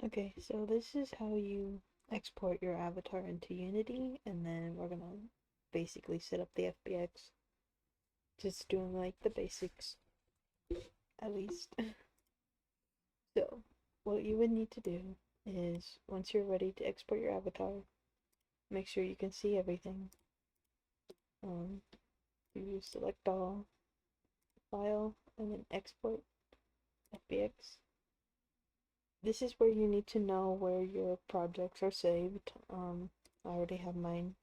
Okay, so this is how you export your avatar into Unity, and then we're gonna basically set up the FBX. Just doing like the basics, at least. So, what you would need to do is once you're ready to export your avatar, make sure you can see everything. Um, you select all, file, and then export FBX. This is where you need to know where your projects are saved. I already have mine.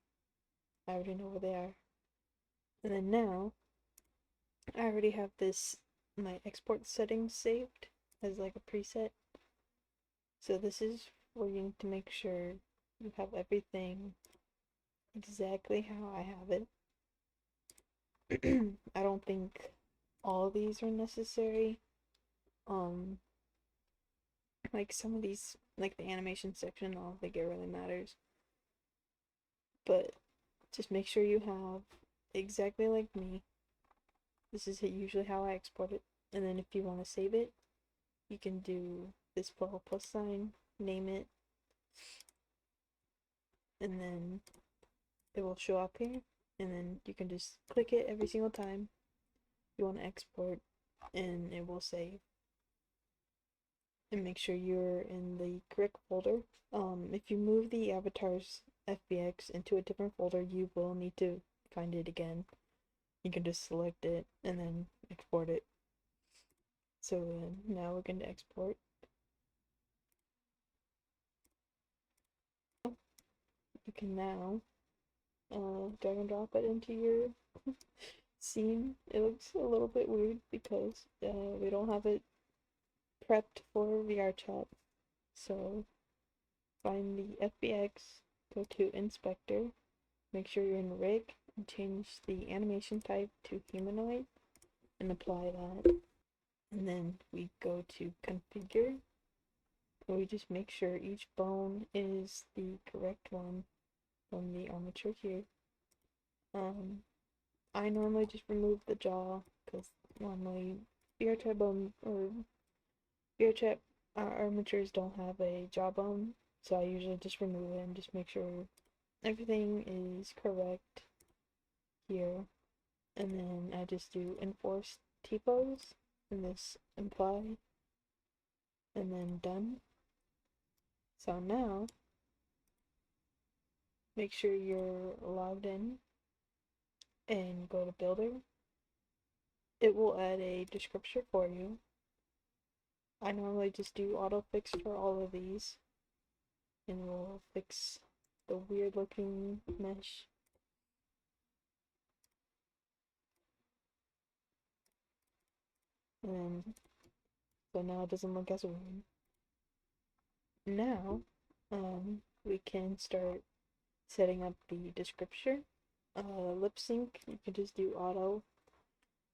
I already know where they are. And then now, I already have my export settings saved as like a preset. So this is where you need to make sure you have everything exactly how I have it. I don't think all of these are necessary. Um, like some of these, like the animation section, I don't think it really matters. But just make sure you have exactly like me. This is usually how I export it. And then if you want to save it, you can do this little plus sign, name it, and then it will show up here. And then you can just click it every single time you want to export, and it will save. And make sure you're in the correct folder. If you move the avatar's FBX into a different folder, you will need to find it again. You can just select it and then export it. So now we're going to export. You can now drag and drop it into your scene. It looks a little bit weird because we don't have it prepped for Vrchat. So find the FBX, go to Inspector, make sure you're in Rig, and change the animation type to humanoid, and apply that. And then we go to Configure, and we just make sure each bone is the correct one from the armature here. I normally just remove the jaw because normally Vrchat bone or Vrchat armatures don't have a jawbone, so I usually just remove it and just make sure everything is correct here. And then I just do enforce typos and this imply, and then done. So now make sure you're logged in and go to builder. It will add a descriptor for you. I normally just do auto fix for all of these, and we'll fix the weird looking mesh. And so now it doesn't look as weird. Now, we can start setting up the descriptor. Lip sync, you can just do auto,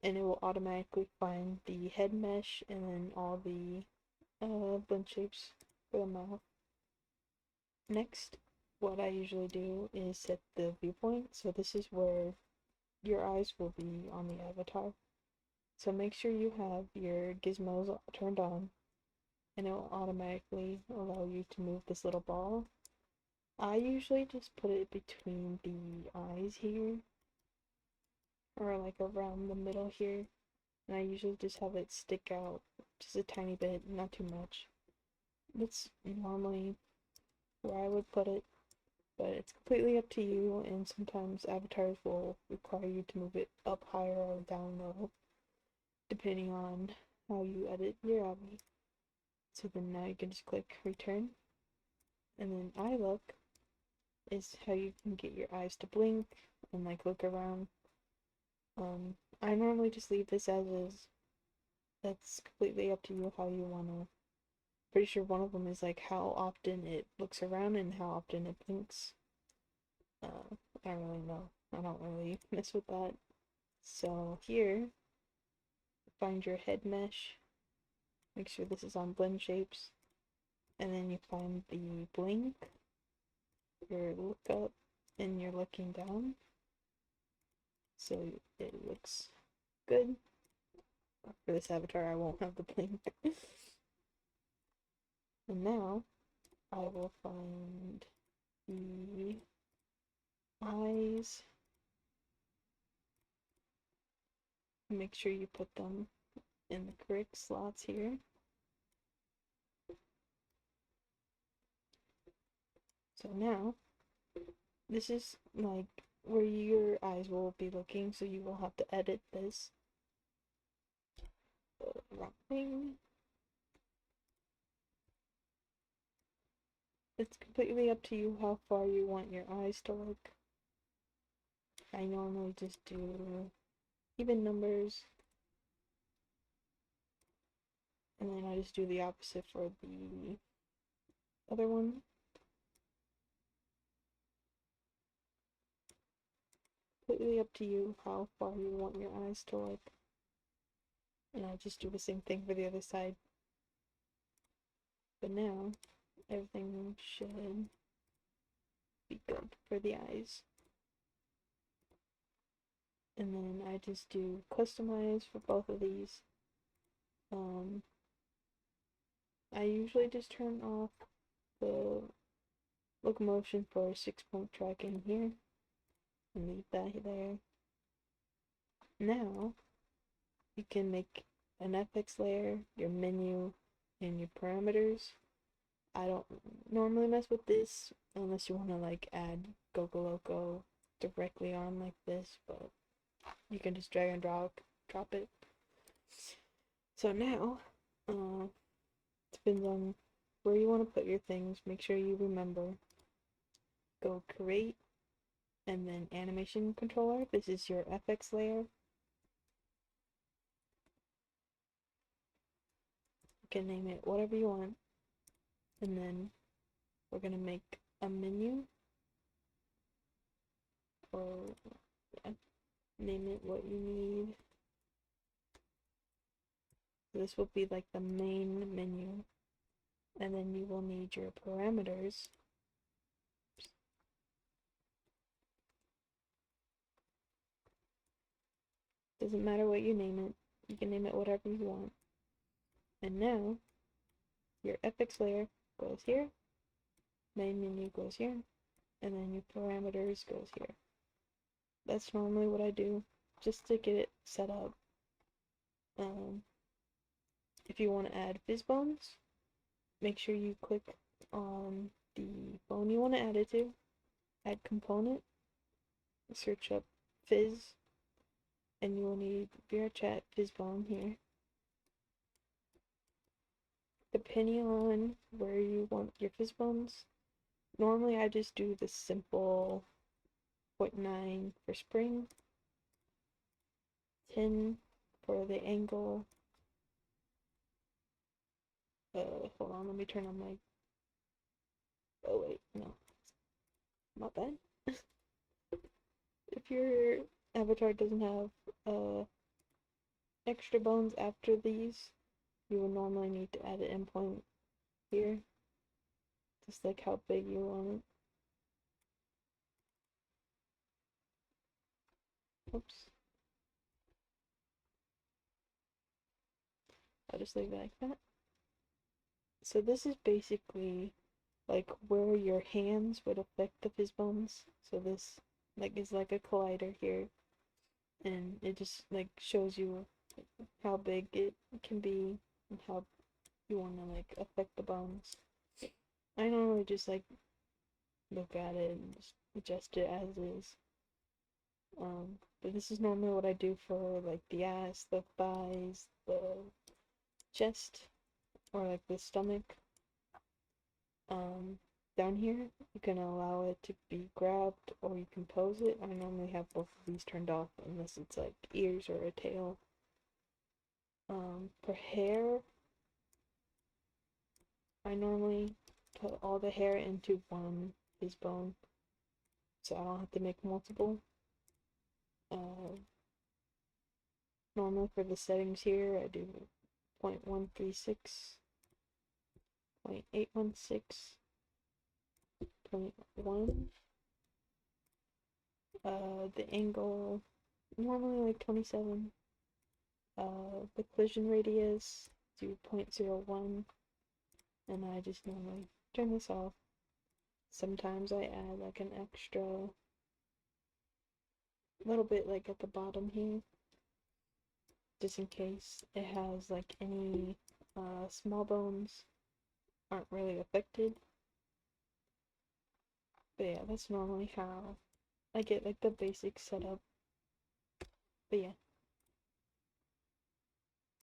and it will automatically find the head mesh and then all the blend shapes for the mouth. Next, what I usually do is set the viewpoint. So this is where your eyes will be on the avatar. So make sure you have your gizmos turned on, and it will automatically allow you to move this little ball. I usually just put it between the eyes here, or like around the middle here, and I usually just have it stick out just a tiny bit, not too much. That's normally where I would put it, but it's completely up to you, and sometimes avatars will require you to move it up higher or down low, depending on how you edit your avatar. So then now you can just click return, and then eye look is how you can get your eyes to blink and like look around. I normally just leave this as is. That's completely up to you how you wanna. Pretty sure one of them is like how often it looks around and how often it blinks. I don't really know. I don't really mess with that. So here, find your head mesh. Make sure this is on blend shapes. And then you find the blink, your look up, and you're looking down. So it looks good. For this avatar, I won't have the blink. And now, I will find the eyes. Make sure you put them in the correct slots here. So now, this is like where your eyes will be looking, so you will have to edit this. Wrong thing. It's completely up to you how far you want your eyes to look. I normally just do even numbers, and then I just do the opposite for the other one. Completely up to you how far you want your eyes to look. And I just do the same thing for the other side. But now, everything should be good for the eyes. And then I just do customize for both of these. I usually just turn off the locomotion for 6-point tracking here and leave that there. Now you can make an FX layer, your menu, and your parameters. I don't normally mess with this unless you want to like add Gogoloco directly on like this, but you can just drag and drop it. So now, depends on where you want to put your things. Make sure you remember, go create, and then animation controller. This is your FX layer. You can name it whatever you want. And then we're gonna make a menu, or name it what you need. This will be like the main menu, and then you will need your parameters. Doesn't matter what you name it, you can name it whatever you want. And now your FX layer goes here, main menu goes here, and then your parameters goes here. That's normally what I do just to get it set up. If you want to add Phys bones, make sure you click on the bone you want to add it to, add component, search up Phys, and you will need Vrchat Phys bone here. Depending on where you want your Phys bones, normally I just do the simple 0.9 for spring, 10 for the angle. Hold on, let me turn on my. Oh wait, no, not that. If your avatar doesn't have extra bones after these, you will normally need to add an endpoint here, just like how big you want it. Oops. I'll just leave it like that. So this is basically like where your hands would affect the Phys bones. So this like is like a collider here, and it just like shows you how big it can be and how you want to like affect the bones. I normally just like look at it and just adjust it as is. But this is normally what I do for like the ass, the thighs, the chest, or like the stomach. Down here, you can allow it to be grabbed or you can pose it. I normally have both of these turned off unless it's like ears or a tail. For hair, I normally put all the hair into one Phys bone, so I don't have to make multiple. Normally for the settings here, I do 0.136, 0.816, 0.1. The angle, normally like 27. The collision radius, do 0.01. and I just normally turn this off. Sometimes I add like an extra little bit like at the bottom here, just in case it has like any small bones aren't really affected. But yeah, that's normally how I get like the basic setup. But yeah,